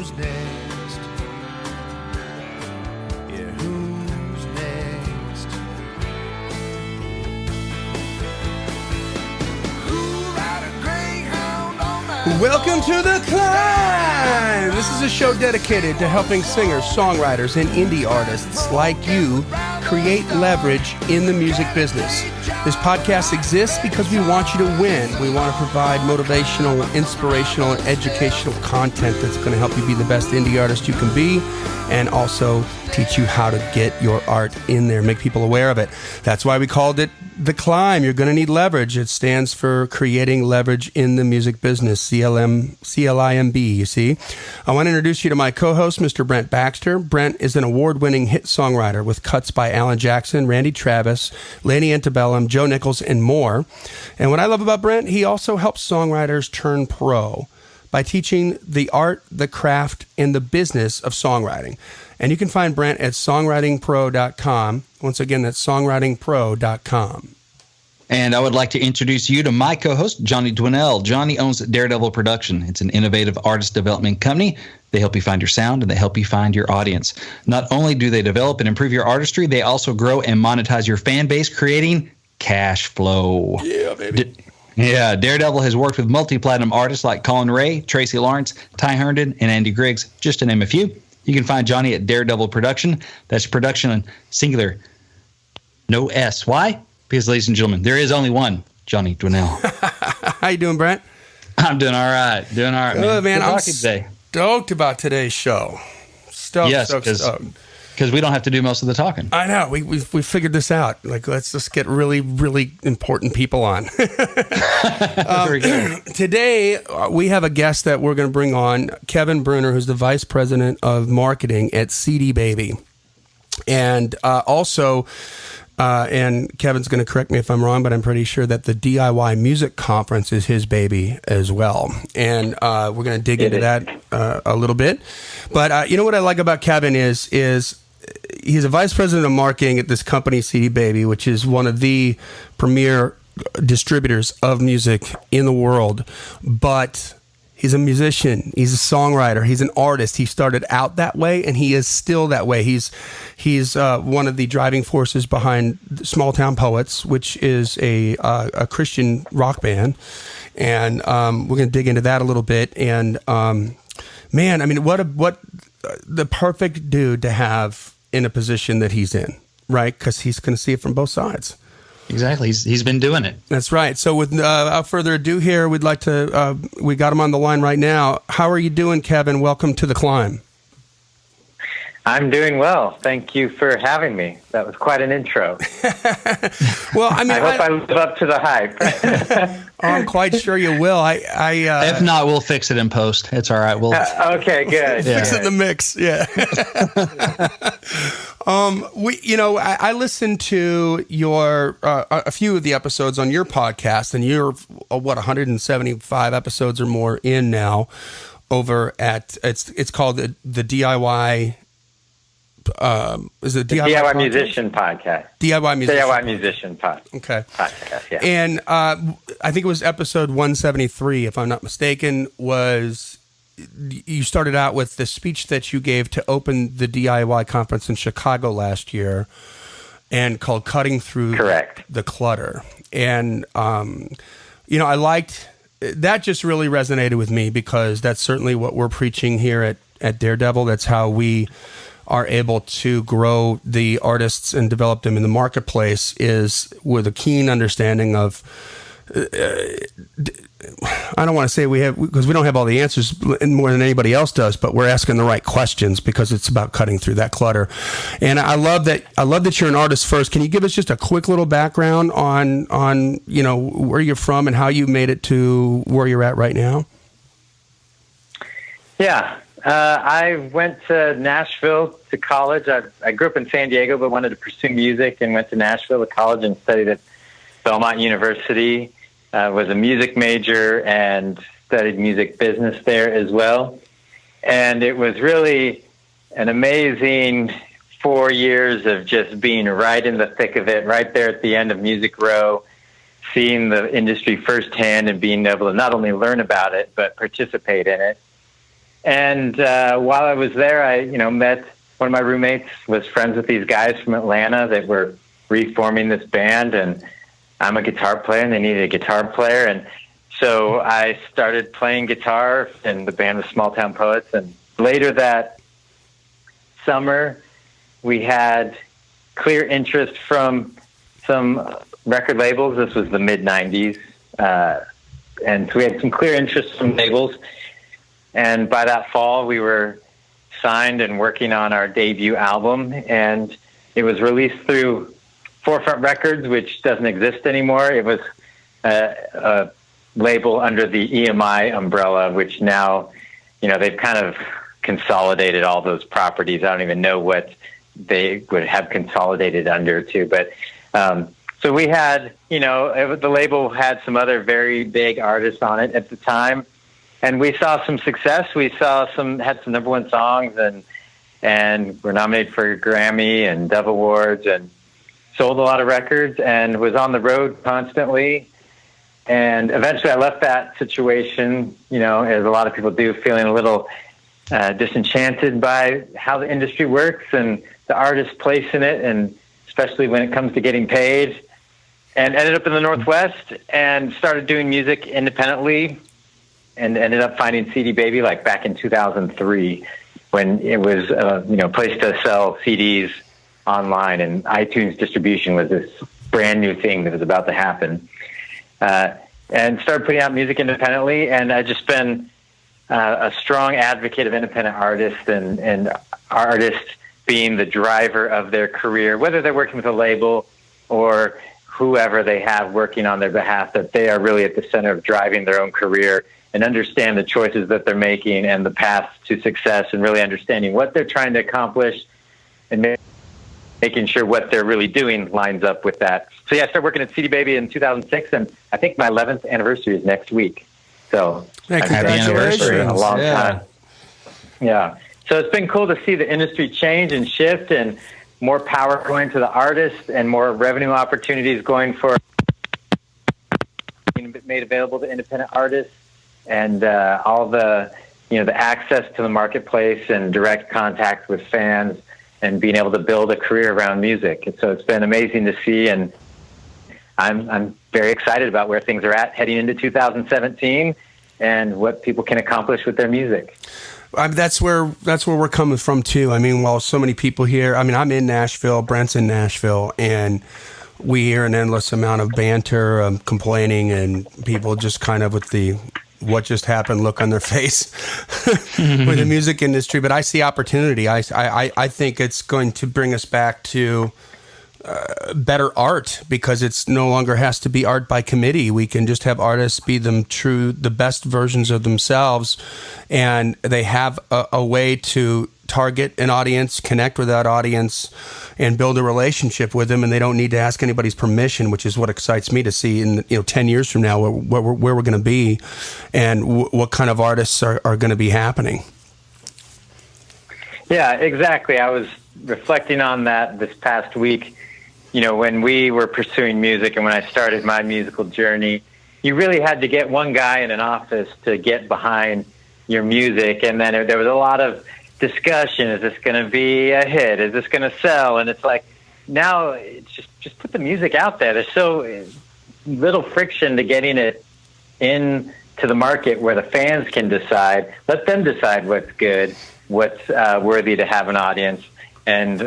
who's next? Yeah, who's next? Who'll ride a greyhound all night Welcome to The C.L.I.M.B. This is a show dedicated to helping singers, songwriters, and indie artists like you create leverage in the music business. This podcast exists because we want you to win. We want to provide motivational, inspirational, and educational content that's going to help you be the best indie artist you can be, and also teach you how to get your art in there, make people aware of it. That's why we called it The C.L.I.M.B. You're going to need leverage. It stands for creating leverage in the music business, C.L.I.M.B, you see. I want to introduce you to my co-host, Mr. Brent Baxter. Brent is an award-winning hit songwriter with cuts by Alan Jackson, Randy Travis, Laney Antebellum, Joe Nichols, and more. And what I love about Brent, he also helps songwriters turn pro by teaching the art, the craft, and the business of songwriting. And you can find Brent at songwritingpro.com. Once again, that's songwritingpro.com. And I would like to introduce you to my co-host, Johnny Dwinell. Johnny owns Daredevil Production. It's an innovative artist development company. They help you find your sound, and they help you find your audience. Not only do they develop and improve your artistry, they also grow and monetize your fan base, creating cash flow. Yeah, baby. Daredevil has worked with multi-platinum artists like Colin Ray, Tracy Lawrence, Ty Herndon, and Andy Griggs, just to name a few. You can find Johnny at Daredevil Production. That's production on singular, no S. Why? Because, ladies and gentlemen, there is only one Johnny Dwinell. How you doing, Brent? I'm doing all right. Man. I'm stoked about today's show. Stoked. Because we don't have to do most of the talking. I know. We figured this out. Like, let's just get really, really important people on. Very good. Today, we have a guest that we're going to bring on, Kevin Breuner, who's the Vice President of Marketing at CD Baby. And and Kevin's going to correct me if I'm wrong, but I'm pretty sure that the DIY Music Conference is his baby as well. And we're going to dig into that a little bit. But you know what I like about Kevin is he's a vice president of marketing at this company, CD Baby, which is one of the premier distributors of music in the world. But he's a musician. He's a songwriter. He's an artist. He started out that way, and he is still that way. He's one of the driving forces behind Small Town Poets, which is a Christian rock band. And we're going to dig into that a little bit. And man, I mean, what the perfect dude to have in a position that he's in, right? Because he's going to see it from both sides. Exactly. He's been doing it. That's right. So without further ado here, we'd like to, we got him on the line right now. How are you doing, Kevin? Welcome to The C.L.I.M.B. I'm doing well. Thank you for having me. That was quite an intro. Well, I mean, I hope I live up to the hype. I'm quite sure you will. If not, we'll fix it in post. It's all right. We'll okay, good. Fix it in the mix. Yeah. I listened to your a few of the episodes on your podcast, and you're 175 episodes or more in now. Over at it's called the DIY. Is it DIY Musician Podcast? DIY Musician Podcast. Okay. Podcast, yeah. And I think it was episode 173, if I'm not mistaken, was you started out with the speech that you gave to open the DIY conference in Chicago last year, and called "Cutting Through the Clutter." And I liked that. Just really resonated with me because that's certainly what we're preaching here at Daredevil. That's how we are able to grow the artists and develop them in the marketplace, is with a keen understanding of I don't want to say we have, because we don't have all the answers more than anybody else does, but we're asking the right questions because it's about cutting through that clutter. And I love that you're an artist first. Can you give us just a quick little background on where you're from and how you made it to where you're at right now? Yeah. I went to Nashville to college. I grew up in San Diego, but wanted to pursue music and went to Nashville to college and studied at Belmont University. Was a music major and studied music business there as well. And it was really an amazing 4 years of just being right in the thick of it, right there at the end of Music Row, seeing the industry firsthand and being able to not only learn about it, but participate in it. And while I was there, I met one of my roommates, was friends with these guys from Atlanta that were reforming this band, and I'm a guitar player, and they needed a guitar player, and so I started playing guitar, and the band was Small Town Poets. And later that summer, we had clear interest from some record labels. This was the mid-'90s, and so we had some clear interest from labels. And by that fall, we were signed and working on our debut album, and it was released through Forefront Records, which doesn't exist anymore. It was a label under the EMI umbrella, which now, they've kind of consolidated all those properties. I don't even know what they would have consolidated under to, but so we had, the label had some other very big artists on it at the time, and we saw some success. We had some number one songs, and were nominated for a Grammy and Dove Awards, and sold a lot of records, and was on the road constantly. And eventually I left that situation, as a lot of people do, feeling a little disenchanted by how the industry works and the artist's place in it, and especially when it comes to getting paid. And ended up in the Northwest and started doing music independently, and ended up finding CD Baby back in 2003, when it was a place to sell CDs online, and iTunes distribution was this brand new thing that was about to happen. And started putting out music independently, and I've just been a strong advocate of independent artists and artists being the driver of their career, whether they're working with a label or whoever they have working on their behalf, that they are really at the center of driving their own career and understand the choices that they're making and the path to success, and really understanding what they're trying to accomplish and making sure what they're really doing lines up with that. So I started working at CD Baby in 2006, and I think my 11th anniversary is next week. So Happy anniversary. A long time. Yeah. So it's been cool to see the industry change and shift, and more power going to the artists and more revenue opportunities going for being made available to independent artists, and all the the access to the marketplace and direct contact with fans, and being able to build a career around music. And so it's been amazing to see, and I'm very excited about where things are at heading into 2017 and what people can accomplish with their music. That's where we're coming from too. I mean, while so many people here, I'm in Nashville, Brent's in Nashville, and we hear an endless amount of banter, complaining, and people just kind of with the what just happened look on their face with the music industry. But I see opportunity. I think it's going to bring us back to better art, because it's no longer has to be art by committee. We can just have artists be the best versions of themselves, and they have a way to target an audience, connect with that audience, and build a relationship with them, and they don't need to ask anybody's permission, which is what excites me to see in 10 years from now where we're going to be, and what kind of artists are going to be happening. Yeah, exactly. I was reflecting on that this past week. When we were pursuing music and when I started my musical journey, you really had to get one guy in an office to get behind your music, and then there was a lot of discussion. Is this going to be a hit? Is this going to sell? And it's like, now it's just put the music out there. There's so little friction to getting it in to the market where the fans can decide. Let them decide what's good, what's worthy to have an audience, and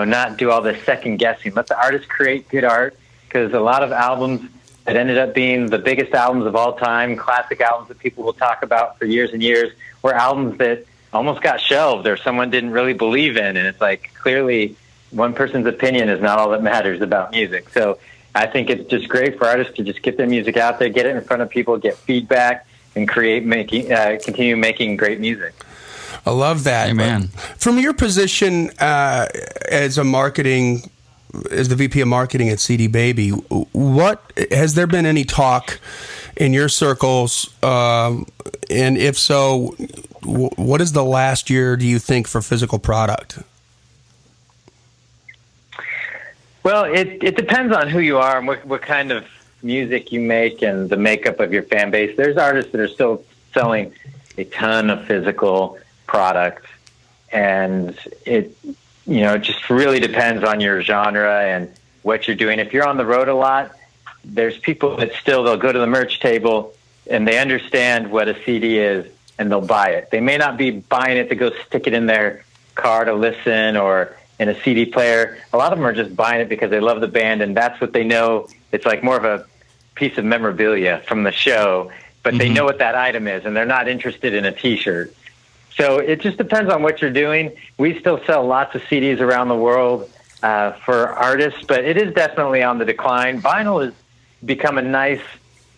not do all this second guessing. Let the artist create good art, because a lot of albums that ended up being the biggest albums of all time, classic albums that people will talk about for years and years, were albums that almost got shelved or someone didn't really believe in. And it's like, clearly one person's opinion is not all that matters about music. So I think it's just great for artists to just get their music out there, get it in front of people, get feedback, and continue making great music. I love that. Amen. From your position as the VP of marketing at CD Baby, what has there been any talk in your circles? And if so, what is the last year, do you think, for physical product? Well, it depends on who you are and what kind of music you make and the makeup of your fan base. There's artists that are still selling a ton of physical product, and it just really depends on your genre and what you're doing. If you're on the road a lot, there's people that they'll go to the merch table and they understand what a CD is and they'll buy it. They may not be buying it to go stick it in their car to listen or in a CD player. A lot of them are just buying it because they love the band and that's what they know. It's like more of a piece of memorabilia from the show, but they know what that item is and they're not interested in a t-shirt. So it just depends on what you're doing. We still sell lots of CDs around the world for artists, but it is definitely on the decline. Vinyl has become a nice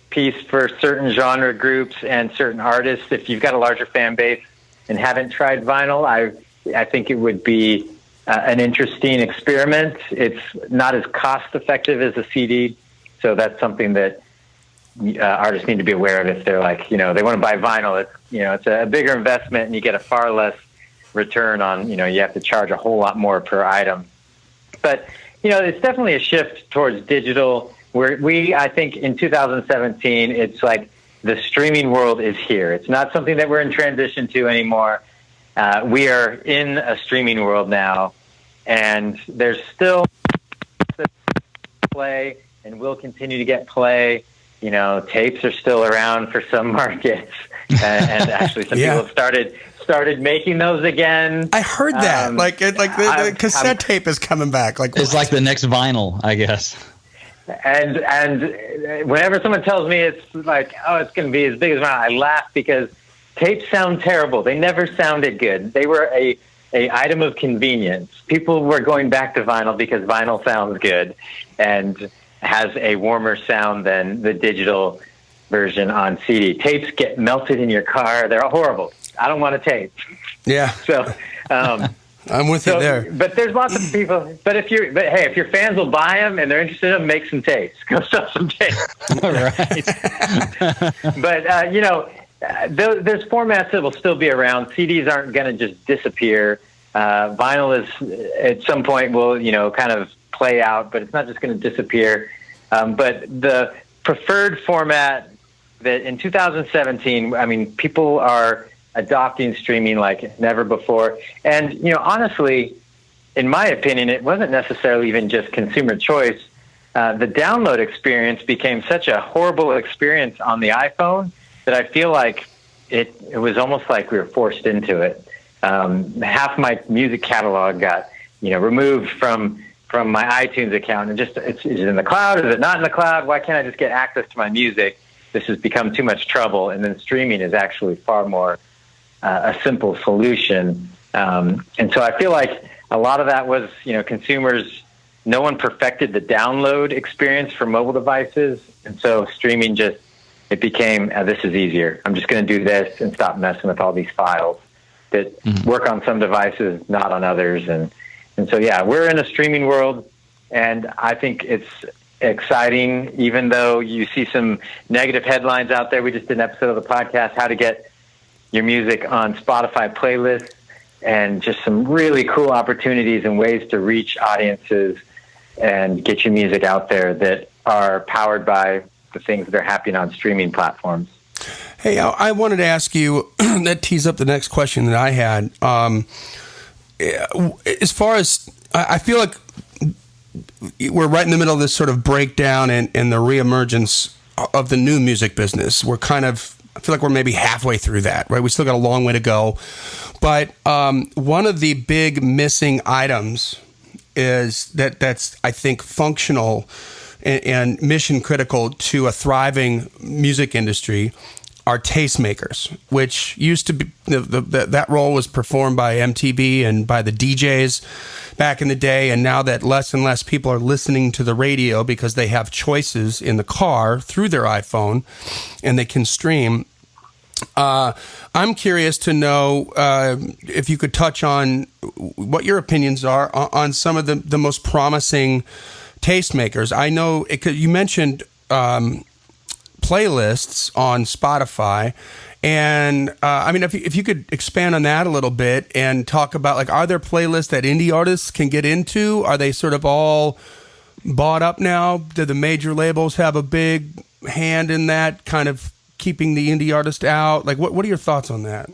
piece for certain genre groups and certain artists. If you've got a larger fan base and haven't tried vinyl, I think it would be an interesting experiment. It's not as cost effective as a CD, so that's something that artists need to be aware of if they're like, they want to buy vinyl. It's a bigger investment and you get a far less return on, you have to charge a whole lot more per item. But, it's definitely a shift towards digital where I think in 2017, it's like the streaming world is here. It's not something that we're in transition to anymore. We are in a streaming world now, and there's still play and will continue to get play. Tapes are still around for some markets, and actually some people have started making those again. I heard that, the cassette tape is coming back. It's like the next vinyl, I guess. And whenever someone tells me it's like, oh, it's going to be as big as vinyl, I laugh because tapes sound terrible. They never sounded good. They were a item of convenience. People were going back to vinyl because vinyl sounds good and has a warmer sound than the digital version on CD. Tapes get melted in your car. They're horrible. I don't want a tape. Yeah. So I'm with you there. But there's lots of people. But if your fans will buy them and they're interested in them, make some tapes. Go sell some tapes. All right. But there's formats that will still be around. CDs aren't going to just disappear. Vinyl is at some point will kind of play out, but it's not just going to disappear. But the preferred format that in 2017, people are adopting streaming like never before. And, honestly, in my opinion, it wasn't necessarily even just consumer choice. The download experience became such a horrible experience on the iPhone that I feel like it was almost like we were forced into it. Half my music catalog got, removed from my iTunes account, and just is it in the cloud? Is it not in the cloud? Why can't I just get access to my music? This has become too much trouble, and then streaming is actually far more a simple solution. And so I feel like a lot of that was, consumers. No one perfected the download experience for mobile devices, and so streaming it became this is easier. I'm just going to do this and stop messing with all these files that work on some devices, not on others, and so we're in a streaming world, and I think it's exciting. Even though you see some negative headlines out there, we just did an episode of the podcast, how to get your music on Spotify playlists, and just some really cool opportunities and ways to reach audiences and get your music out there that are powered by the things that are happening on streaming platforms. Hey, I wanted to ask you, that tees up the next question that I had. As far as, I feel like we're right in the middle of this sort of breakdown and the reemergence of the new music business. We're I feel like we're maybe halfway through that, right? We still got a long way to go. But one of the big missing items is that's, I think, functional and mission critical to a thriving music industry are tastemakers, which used to be that role was performed by MTV and by the DJs back in the day, and now that less and less people are listening to the radio because they have choices in the car through their iPhone and they can stream. I'm curious to know if you could touch on what your opinions are on some of the most promising tastemakers. I know you mentioned playlists on Spotify, and if you could expand on that a little bit and talk about, are there playlists that indie artists can get into? Are they sort of all bought up now? Do the major labels have a big hand in that kind of keeping the indie artist out? Like, what are your thoughts on that?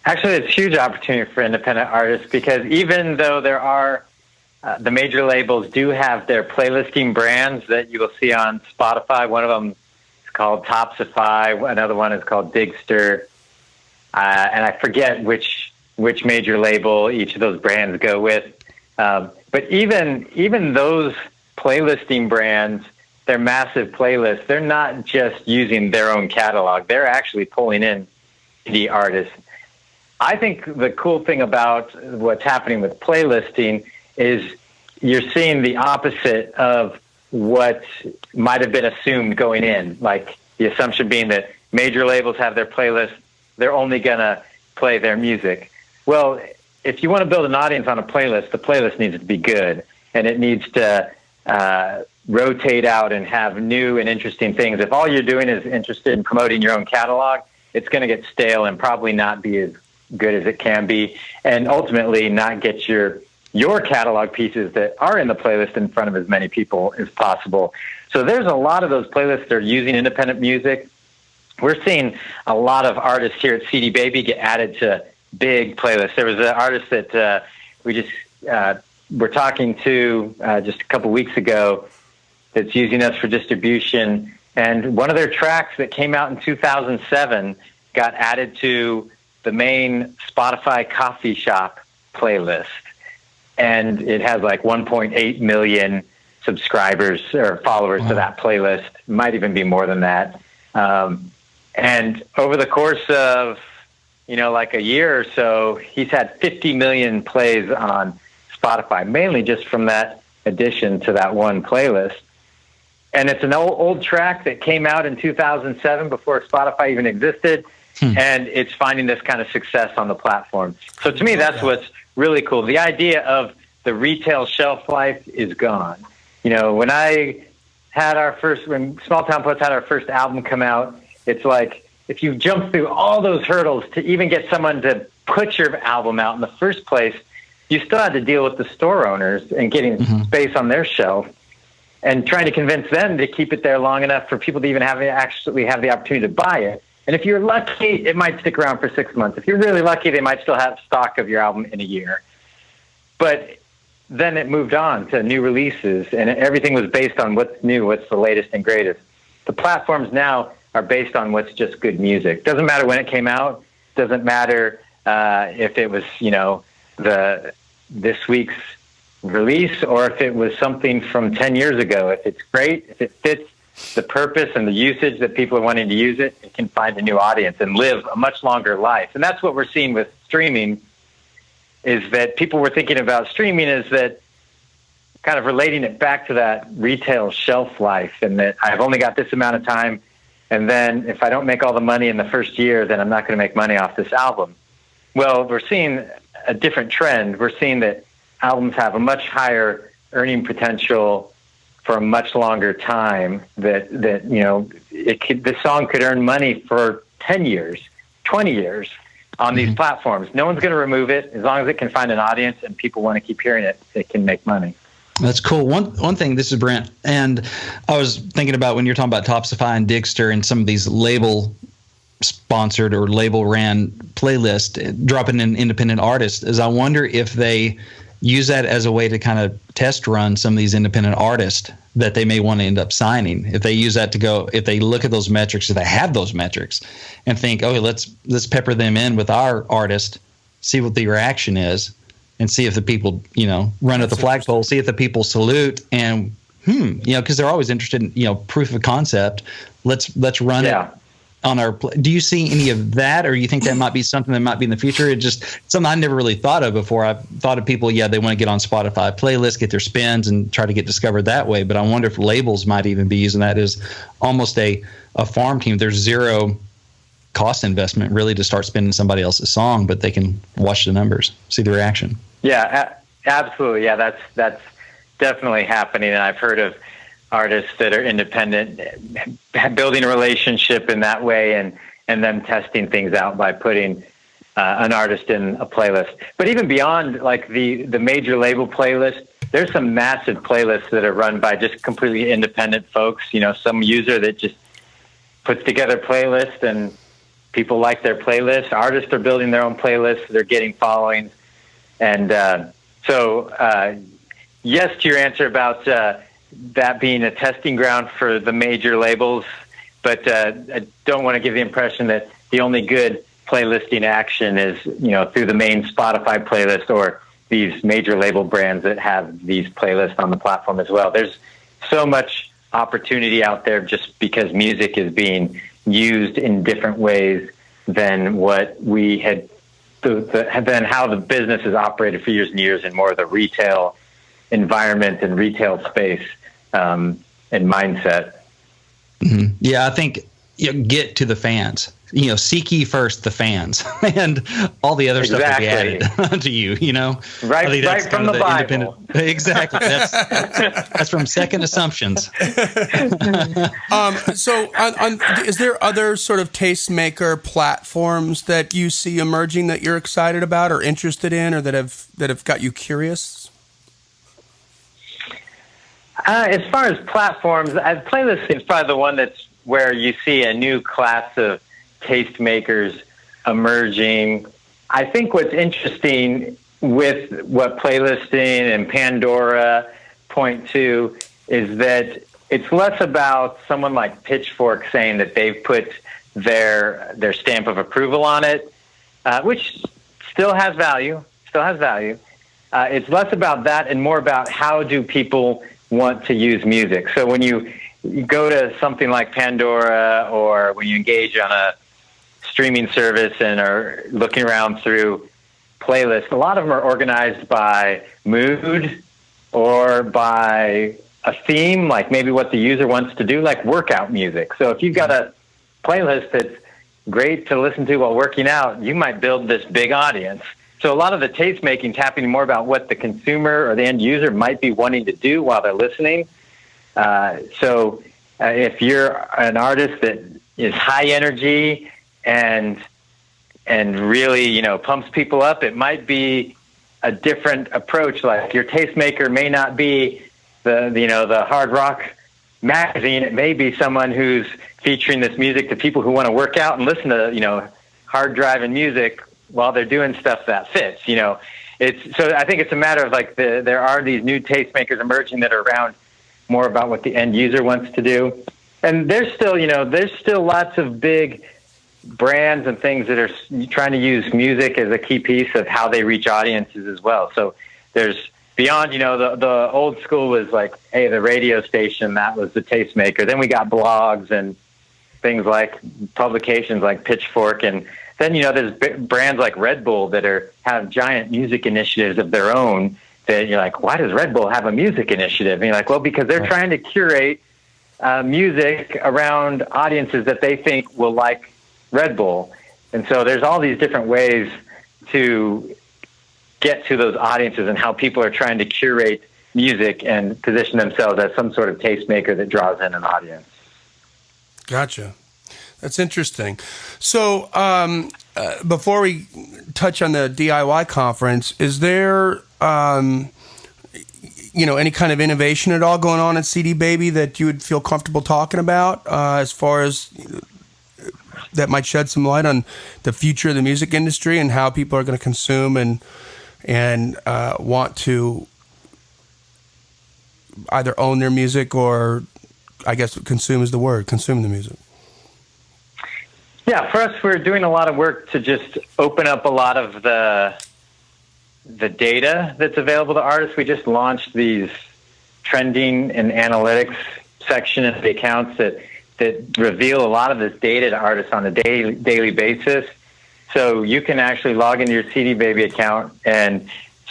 Actually, it's a huge opportunity for independent artists because even though there are the major labels do have their playlisting brands that you will see on Spotify. One of them is called Topsify. Another one is called Digster. And I forget which major label each of those brands go with. But even those playlisting brands, they're massive playlists. They're not just using their own catalog. They're actually pulling in indie artists. I think the cool thing about what's happening with playlisting is you're seeing the opposite of what might have been assumed going in. Like the assumption being that major labels have their playlist, they're only going to play their music. Well, if you want to build an audience on a playlist, the playlist needs to be good, and it needs to rotate out and have new and interesting things. If all you're doing is interested in promoting your own catalog, it's going to get stale and probably not be as good as it can be, and ultimately not get your catalog pieces that are in the playlist in front of as many people as possible. So there's a lot of those playlists that are using independent music. We're seeing a lot of artists here at CD Baby get added to big playlists. There was an artist that we just were talking to just a couple weeks ago that's using us for distribution, and one of their tracks that came out in 2007 got added to the main Spotify coffee shop playlist. And it has like 1.8 million subscribers or followers to that playlist. Might even be more than that. And over the course of, like a year or so, he's had 50 million plays on Spotify, mainly just from that addition to that one playlist. And it's an old track that came out in 2007 before Spotify even existed. And it's finding this kind of success on the platform. So to me, that's what's really cool. The idea of the retail shelf life is gone. When Small Town Poets had our first album come out, it's like if you jump through all those hurdles to even get someone to put your album out in the first place, you still had to deal with the store owners and getting space on their shelf and trying to convince them to keep it there long enough for people to even actually have the opportunity to buy it. And if you're lucky, it might stick around for 6 months. If you're really lucky, they might still have stock of your album in a year. But then it moved on to new releases, and everything was based on what's new, what's the latest and greatest. The platforms now are based on what's just good music. Doesn't matter when it came out. Doesn't matter if it was, this week's release or if it was something from 10 years ago. If it's great, if it fits the purpose and the usage that people are wanting to use it, it can find a new audience and live a much longer life. And that's what we're seeing with streaming, is that people were thinking about streaming is that kind of relating it back to that retail shelf life, and that I've only got this amount of time, and then if I don't make all the money in the first year, then I'm not going to make money off this album. Well, we're seeing a different trend. We're seeing that albums have a much higher earning potential for a much longer time, that this song could earn money for 10 years, 20 years on these platforms. No one's going to remove it. As long as it can find an audience and people want to keep hearing it, it can make money. That's cool. One thing, this is Brent, and I was thinking about when you're talking about Topsify and Digster and some of these label-sponsored or label-ran playlists, dropping in independent artists, is I wonder if they use that as a way to kind of test run some of these independent artists that they may want to end up signing. If they use that to go, if they look at those metrics, if they have those metrics, and think, okay, let's pepper them in with our artist, see what the reaction is, and see if the people, run at the flagpole, see if the people salute, and because they're always interested in, proof of concept. Let's run it on our. Do you see any of that, or you think that might be something that might be in the future? It's just something I never really thought of before. I've thought of people, they want to get on Spotify playlists, get their spins, and try to get discovered that way. But I wonder if labels might even be using that as almost a farm team. There's zero cost investment really to start spinning somebody else's song, but they can watch the numbers, see the reaction. Yeah, absolutely. Yeah, that's definitely happening. And I've heard of artists that are independent building a relationship in that way, and them testing things out by putting an artist in a playlist. But even beyond like the major label playlist, there's some massive playlists that are run by just completely independent folks. Some user that just puts together playlists, and people like their playlists. Artists are building their own playlists. They're getting followings. And yes to your answer about that being a testing ground for the major labels, but I don't want to give the impression that the only good playlisting action is, through the main Spotify playlist or these major label brands that have these playlists on the platform as well. There's so much opportunity out there just because music is being used in different ways than what we had, than how the business has operated for years and years in more of the retail environment and retail space and mindset. Mm-hmm. Yeah, I think get to the fans. Seek ye first the fans, and all the other stuff will be added to you. Right from the Bible. Exactly. That's from Second Assumptions. So, is there other sort of tastemaker platforms that you see emerging that you're excited about or interested in, or that have got you curious? As far as platforms, playlist is probably the one that's where you see a new class of tastemakers emerging. I think what's interesting with what playlisting and Pandora point to is that it's less about someone like Pitchfork saying that they've put their stamp of approval on it, which still has value. It's less about that and more about how do people want to use music. So when you go to something like Pandora, or when you engage on a streaming service and are looking around through playlists, a lot of them are organized by mood or by a theme, like maybe what the user wants to do, like workout music. So if you've got a playlist that's great to listen to while working out, you might build this big audience. So a lot of the taste making is happening more about what the consumer or the end user might be wanting to do while they're listening. So if you're an artist that is high energy and really, pumps people up, it might be a different approach. Like your tastemaker may not be the hard rock magazine. It may be someone who's featuring this music to people who want to work out and listen to, hard driving music while they're doing stuff that fits. So I think it's a matter of there are these new tastemakers emerging that are around more about what the end user wants to do. And there's still lots of big brands and things that are trying to use music as a key piece of how they reach audiences as well. So there's beyond, the old school was like, hey, the radio station, that was the tastemaker. Then we got blogs and things like publications like Pitchfork. And then, there's brands like Red Bull that have giant music initiatives of their own that you're like, why does Red Bull have a music initiative? And you're like, well, because they're trying to curate music around audiences that they think will like Red Bull. And so there's all these different ways to get to those audiences and how people are trying to curate music and position themselves as some sort of tastemaker that draws in an audience. Gotcha. That's interesting. So before we touch on the DIY conference, is there any kind of innovation at all going on at CD Baby that you would feel comfortable talking about as far as that might shed some light on the future of the music industry and how people are going to consume and want to either own their music or, I guess, consume is the word, consume the music? Yeah, for us, we're doing a lot of work to just open up a lot of the data that's available to artists. We just launched these trending and analytics section of the accounts that reveal a lot of this data to artists on a daily basis. So you can actually log into your CD Baby account and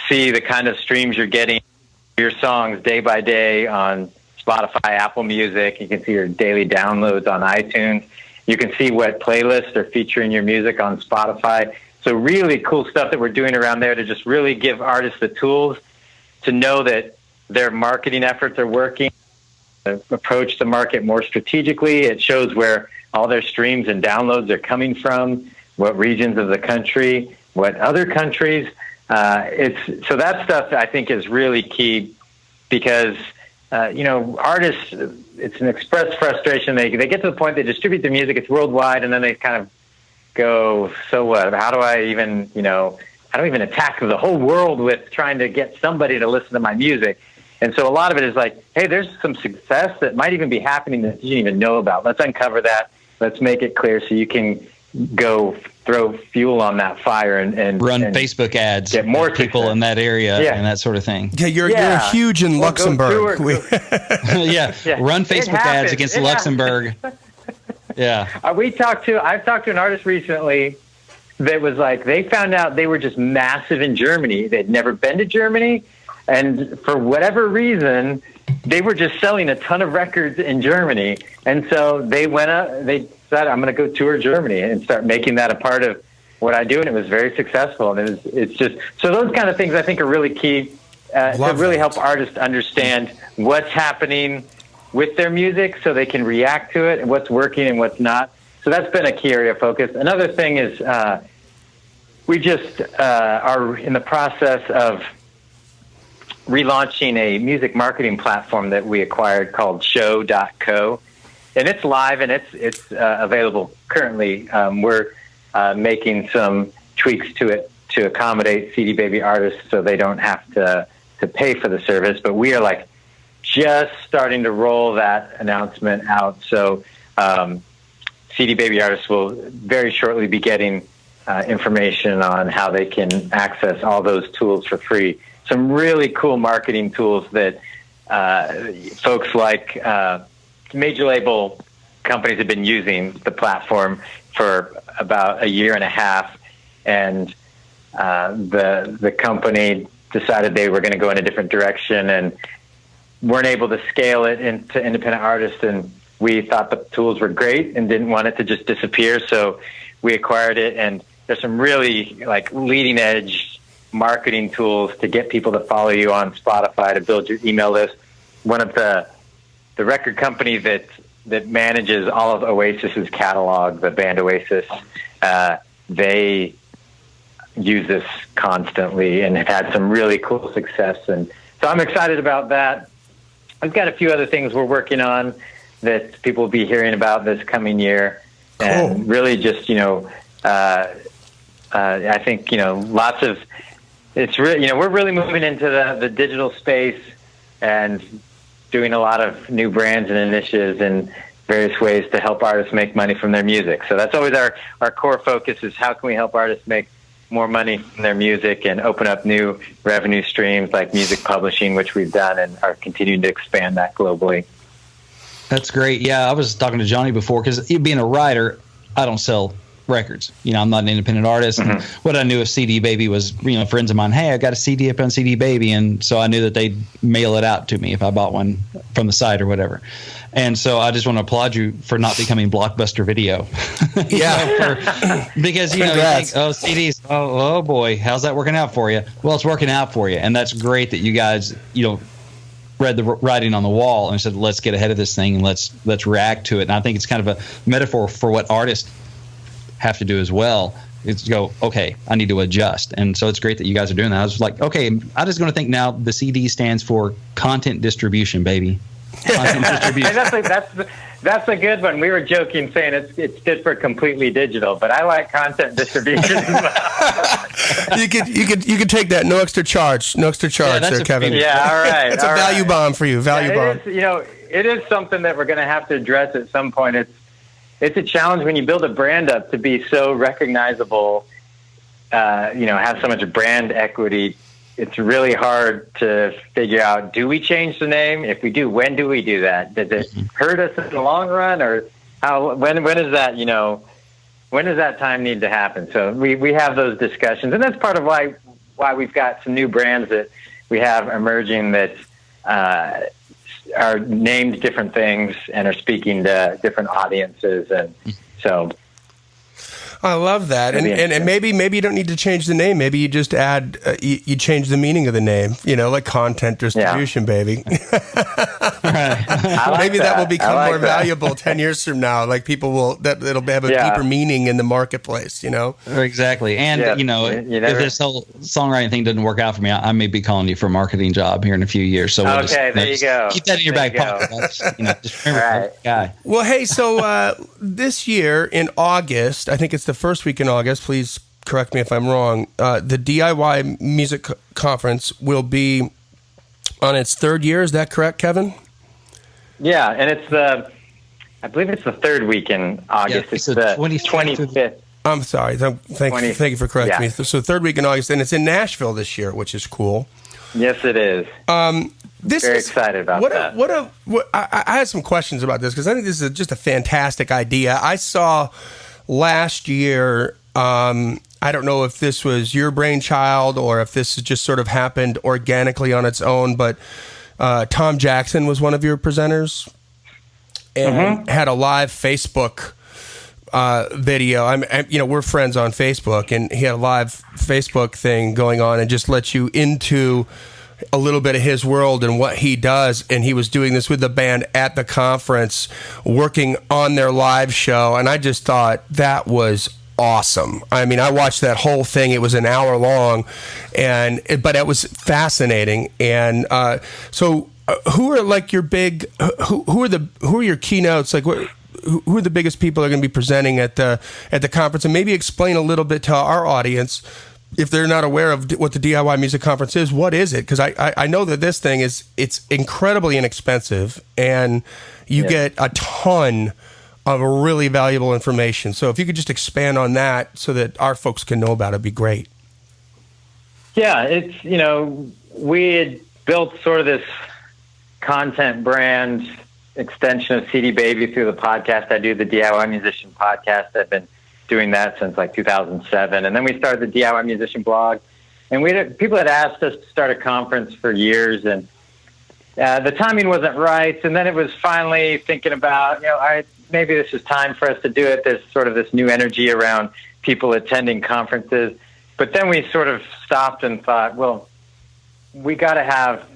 see the kind of streams you're getting, your songs day by day on Spotify, Apple Music. You can see your daily downloads on iTunes. You can see what playlists are featuring your music on Spotify. So really cool stuff that we're doing around there to just really give artists the tools to know that their marketing efforts are working, approach the market more strategically. It shows where all their streams and downloads are coming from, what regions of the country, what other countries. So that stuff I think is really key because artists, it's an expressed frustration. They get to the point they distribute the music, it's worldwide, and then they kind of go, so what? How do I even attack the whole world with trying to get somebody to listen to my music? And so a lot of it is like, hey, there's some success that might even be happening that you didn't even know about. Let's uncover that. Let's make it clear so you can go throw fuel on that fire and run Facebook ads, get more people success in that area and that sort of thing. Yeah, you're huge in Luxembourg. Run Facebook ads against Luxembourg. Yeah. I've talked to an artist recently that was like, they found out they were just massive in Germany. They'd never been to Germany, and for whatever reason, they were just selling a ton of records in Germany. And so they said, I'm going to go tour Germany and start making that a part of what I do. And it was very successful. And it's just, so those kind of things I think are really key to really help artists understand what's happening with their music so they can react to it and what's working and what's not. So that's been a key area of focus. Another thing is we just are in the process of relaunching a music marketing platform that we acquired called show.co. And it's live and it's available currently. We're making some tweaks to it to accommodate CD Baby artists so they don't have to pay for the service. But we are like just starting to roll that announcement out. So CD Baby artists will very shortly be getting information on how they can access all those tools for free. Some really cool marketing tools that folks like major label companies have been using the platform for about a year and a half, and the company decided they were going to go in a different direction and weren't able to scale it into independent artists, and we thought the tools were great and didn't want it to just disappear, so we acquired it. And there's some really like leading edge marketing tools to get people to follow you on Spotify, to build your email list. One of the record company that manages all of Oasis's catalog, the band Oasis, they use this constantly and have had some really cool success. And so I'm excited about that. I've got a few other things we're working on that people will be hearing about this coming year. Cool. And really just, I think, lots of, it's really, we're really moving into the digital space and doing a lot of new brands and initiatives and various ways to help artists make money from their music. So that's always our core focus, is how can we help artists make more money from their music and open up new revenue streams like music publishing, which we've done and are continuing to expand that globally. That's great. Yeah, I was talking to Johnny before, because being a writer, I don't sell records. I'm not an independent artist. Mm-hmm. And what I knew of CD Baby was, friends of mine, hey, I got a CD up on CD Baby. And so I knew that they'd mail it out to me if I bought one from the site or whatever. And so I just want to applaud you for not becoming Blockbuster Video. Yeah. Because, you think, CDs, oh boy, how's that working out for you? Well, it's working out for you. And that's great that you guys, read the writing on the wall and said, let's get ahead of this thing and let's react to it. And I think it's kind of a metaphor for what artists have to do as well. It's go, okay, I need to adjust. And so it's great that you guys are doing that. I was like, okay, I'm just going to think now the CD stands for content distribution, baby. Content distribution. That's a good one. We were joking saying it stood for completely digital, but I like content distribution. You could take that. No extra charge. No extra charge there, Kevin. Yeah, all right. It's a value bomb for you. Value bomb. It is something that we're going to have to address at some point. It's a challenge when you build a brand up to be so recognizable, have so much brand equity. It's really hard to figure out, do we change the name? If we do, when do we do that? Does it hurt us in the long run, or when is that, when does that time need to happen? So we have those discussions, and that's part of why we've got some new brands that we have emerging that are named different things and are speaking to different audiences. And so I love that. And maybe you don't need to change the name. Maybe you just add, you change the meaning of the name, like content distribution, baby. Right. Maybe that will become like more that. valuable 10 years from now. Like people will, it'll have a deeper meaning in the marketplace, you know? Exactly. And, Yeah, you know, you never- if this whole songwriting thing doesn't work out for me, I may be calling you for a marketing job here in a few years. So we'll Okay, there you go. Keep that in your There back you go. pocket. That's, you know, just remember All right. that guy. Well, hey, so this year in August, I think it's the first week in August, please correct me if I'm wrong, the DIY Music Conference will be on its third year. Is that correct, Kevin? Yeah, and I believe it's the third week in August. Yeah, it's so the 25th. I'm sorry. Thank you for correcting me. So third week in August, and it's in Nashville this year, which is cool. Yes, it is. Very excited about that. I had some questions about this because I think this is just a fantastic idea. I saw last year, I don't know if this was your brainchild or if this just sort of happened organically on its own, but Tom Jackson was one of your presenters and had a live Facebook video. We're friends on Facebook, and he had a live Facebook thing going on and just let you into a little bit of his world and what he does. And he was doing this with the band at the conference, working on their live show. And I just thought that was awesome. I mean, I watched that whole thing. It was an hour long, but it was fascinating. And so who are like your big, who are your keynotes? Like who are the biggest people that are going to be presenting at the conference? And maybe explain a little bit to our audience, if they're not aware of what the DIY Music Conference is, what is it? Because I know that this thing it's incredibly inexpensive, and you get a ton of really valuable information. So if you could just expand on that so that our folks can know about it, it'd be great. Yeah, it's, we had built sort of this content brand extension of CD Baby through the podcast. I do the DIY Musician podcast. I've been doing that since like 2007. And then we started the DIY Musician blog. And people had asked us to start a conference for years, and the timing wasn't right. And then it was finally thinking about, maybe this is time for us to do it. There's sort of this new energy around people attending conferences. But then we sort of stopped and thought, well, we got to have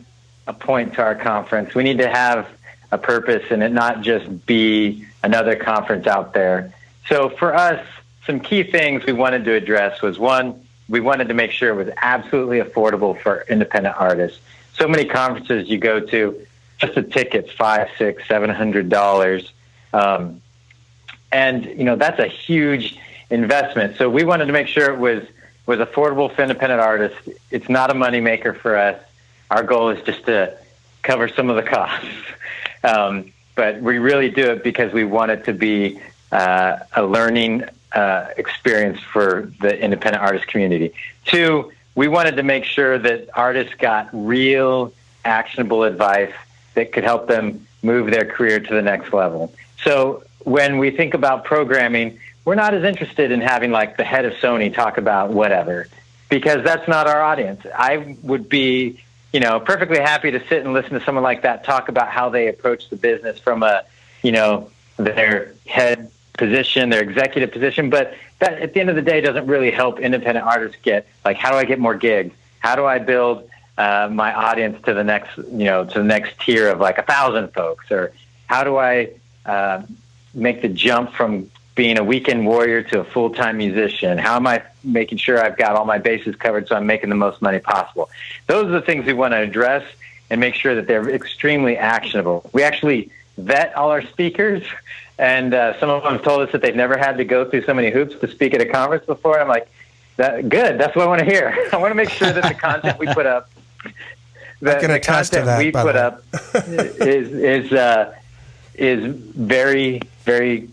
a point to our conference. We need to have a purpose and it not just be another conference out there. So for us, some key things we wanted to address was, one, we wanted to make sure it was absolutely affordable for independent artists. So many conferences you go to, just a ticket's $500, $600, $700. And, that's a huge investment. So we wanted to make sure it was affordable for independent artists. It's not a moneymaker for us. Our goal is just to cover some of the costs. But we really do it because we want it to be a learning experience for the independent artist community. Two, we wanted to make sure that artists got real actionable advice that could help them move their career to the next level. So when we think about programming, we're not as interested in having like the head of Sony talk about whatever, because that's not our audience. I would be, perfectly happy to sit and listen to someone like that talk about how they approach the business from their head position, their executive position. But that at the end of the day doesn't really help independent artists get, like, how do I get more gigs? How do I build my audience to the next, to the next tier of like 1,000 folks? Or how do I make the jump from being a weekend warrior to a full-time musician? How am I making sure I've got all my bases covered so I'm making the most money possible? Those are the things we want to address and make sure that they're extremely actionable. We actually vet all our speakers, and some of them have told us that they've never had to go through so many hoops to speak at a conference before. And I'm like, good, that's what I want to hear. I want to make sure that the content we put up, is very, very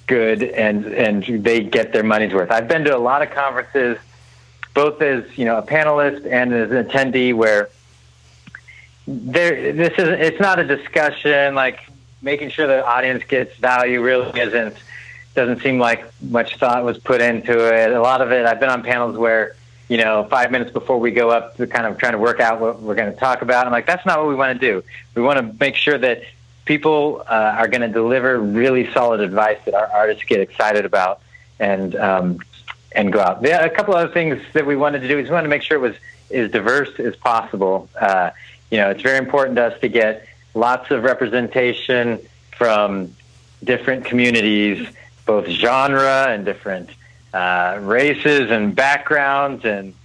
good, and they get their money's worth. I've been to a lot of conferences, both as a panelist and as an attendee, where it's not a discussion. Like, making sure the audience gets value really doesn't seem like much thought was put into it. A lot of it, I've been on panels where 5 minutes before we go up, to kind of trying to work out what we're going to talk about. I'm like, that's not what we want to do. We want to make sure that people are going to deliver really solid advice that our artists get excited about and go out. There are a couple other things that we wanted to do. We wanted to make sure it was as diverse as possible. It's very important to us to get lots of representation from different communities, both genre and different races and backgrounds and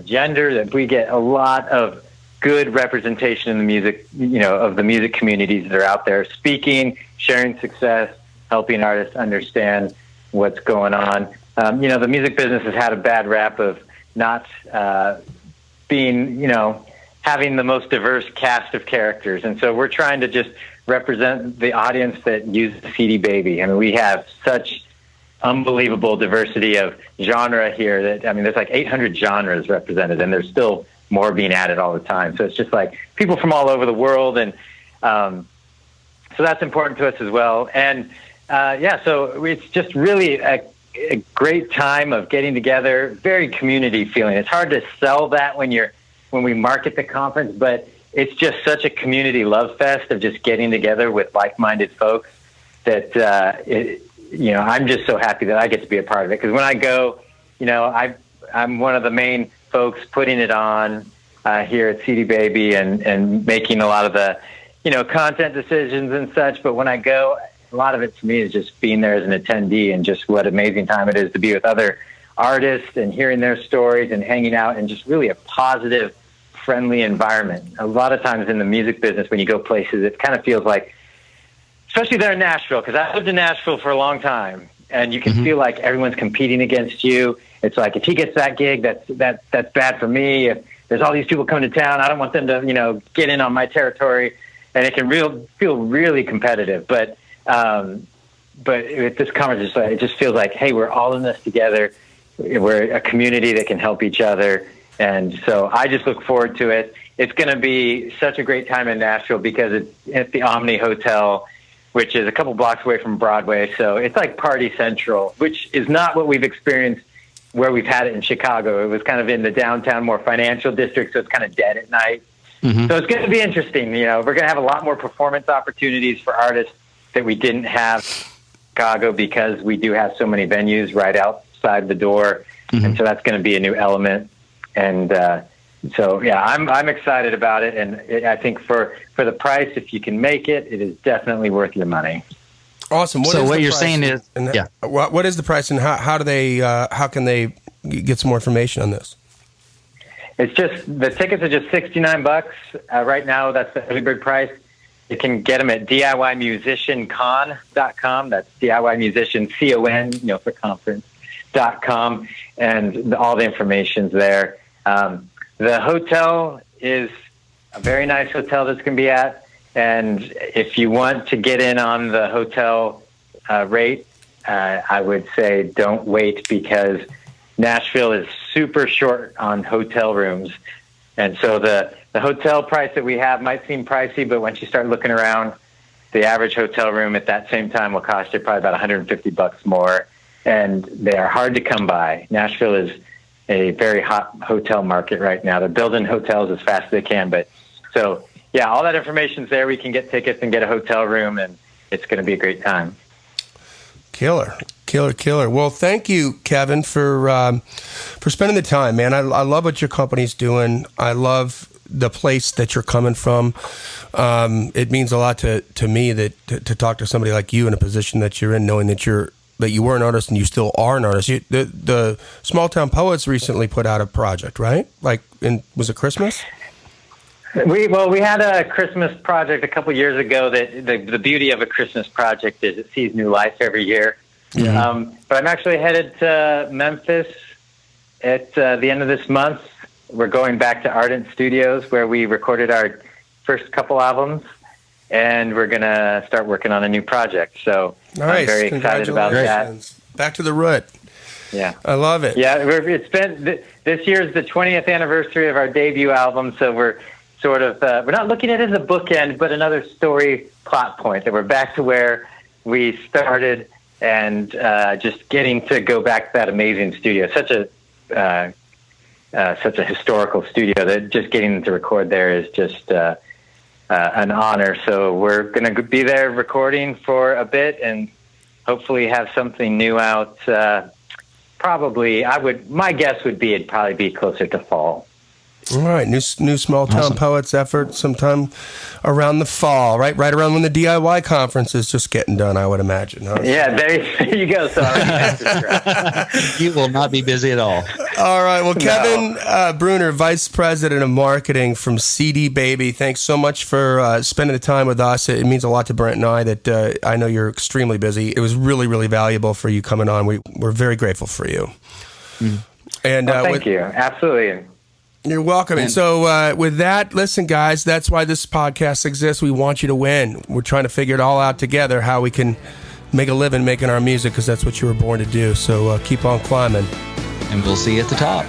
gender. That we get a lot of good representation in the music, of the music communities that are out there speaking, sharing success, helping artists understand what's going on. The music business has had a bad rap of not being, having the most diverse cast of characters. And so we're trying to just represent the audience that uses C.L.I.M.B. I mean, we have such unbelievable diversity of genre here there's like 800 genres represented, and there's still more being added all the time. So it's just like people from all over the world. And so that's important to us as well. And so it's just really a great time of getting together, very community feeling. It's hard to sell that when we market the conference, but it's just such a community love fest of just getting together with like-minded folks that, I'm just so happy that I get to be a part of it. Because when I go, I'm one of the main folks putting it on here at C.L.I.M.B. and making a lot of the, content decisions and such. But when I go, a lot of it for me is just being there as an attendee and just what amazing time it is to be with other artists and hearing their stories and hanging out and just really a positive, friendly environment. A lot of times in the music business, when you go places, it kind of feels like, especially there in Nashville, because I lived in Nashville for a long time, and you can feel like everyone's competing against you. It's like, if he gets that gig, that's bad for me. If there's all these people coming to town, I don't want them to, get in on my territory, and it can feel really competitive. But with this conference, it just feels like, hey, we're all in this together. We're a community that can help each other. And so I just look forward to it. It's going to be such a great time in Nashville because it's at the Omni Hotel, which is a couple blocks away from Broadway. So it's like Party Central, which is not what we've experienced where we've had it in Chicago. It was kind of in the downtown, more financial district, so it's kind of dead at night. So it's going to be interesting. We're going to have a lot more performance opportunities for artists that we didn't have in Chicago because we do have so many venues right outside the door. And so that's going to be a new element. And I'm excited about it. And I think for the price, if you can make it, it is definitely worth your money. Awesome. What you're saying is, what is the price, and how can they get some more information on this? It's just, the tickets are just $69 right now. That's the early bird price. You can get them at DIYmusiciancon.com. That's DIYmusician, for conference.com. And all the information's there. The hotel is a very nice hotel that's going to be at. And if you want to get in on the hotel rate, I would say don't wait, because Nashville is super short on hotel rooms. And so the hotel price that we have might seem pricey, but once you start looking around, the average hotel room at that same time will cost you probably about $150 more. And they are hard to come by. Nashville is a very hot hotel market right now. They're building hotels as fast as they can. But so, all that information's there. We can get tickets and get a hotel room, and it's going to be a great time. Killer. Well, thank you, Kevin, for spending the time, man. I love what your company's doing. I love the place that you're coming from. It means a lot to me that to talk to somebody like you in a position that you're in, knowing that you were an artist and you still are an artist. The Small Town Poets recently put out a project, right? Was it Christmas? We had a Christmas project a couple years ago. That the beauty of a Christmas project is it sees new life every year. Yeah. But I'm actually headed to Memphis at the end of this month. We're going back to Ardent Studios, where we recorded our first couple albums, and we're going to start working on a new project. So nice. I'm very excited about that. Back to the root. Yeah. I love it. Yeah, it's been this year is the 20th anniversary of our debut album, so we're sort of we're not looking at it as a bookend, but another story plot point, that we're back to where we started, and just getting to go back to that amazing studio. Such a historical studio that just getting to record there is just an honor. So we're going to be there recording for a bit and hopefully have something new out. My guess would be it'd probably be closer to fall. All right, new Small Town Awesome. Poets effort sometime around the fall, right around when the DIY conference is just getting done, I would imagine. Huh? Yeah, there you go. So You will not be busy at all. All right, well, Kevin Breuner, Vice President of Marketing from CD Baby, thanks so much for spending the time with us. It means a lot to Brent and I that I know you're extremely busy. It was really, really valuable for you coming on. We're very grateful for you. Mm. And thank you. Absolutely. You're welcome. And so with that, listen, guys, that's why this podcast exists. We want you to win. We're trying to figure it all out together, how we can make a living making our music, because that's what you were born to do. So keep on climbing. And we'll see you at the top.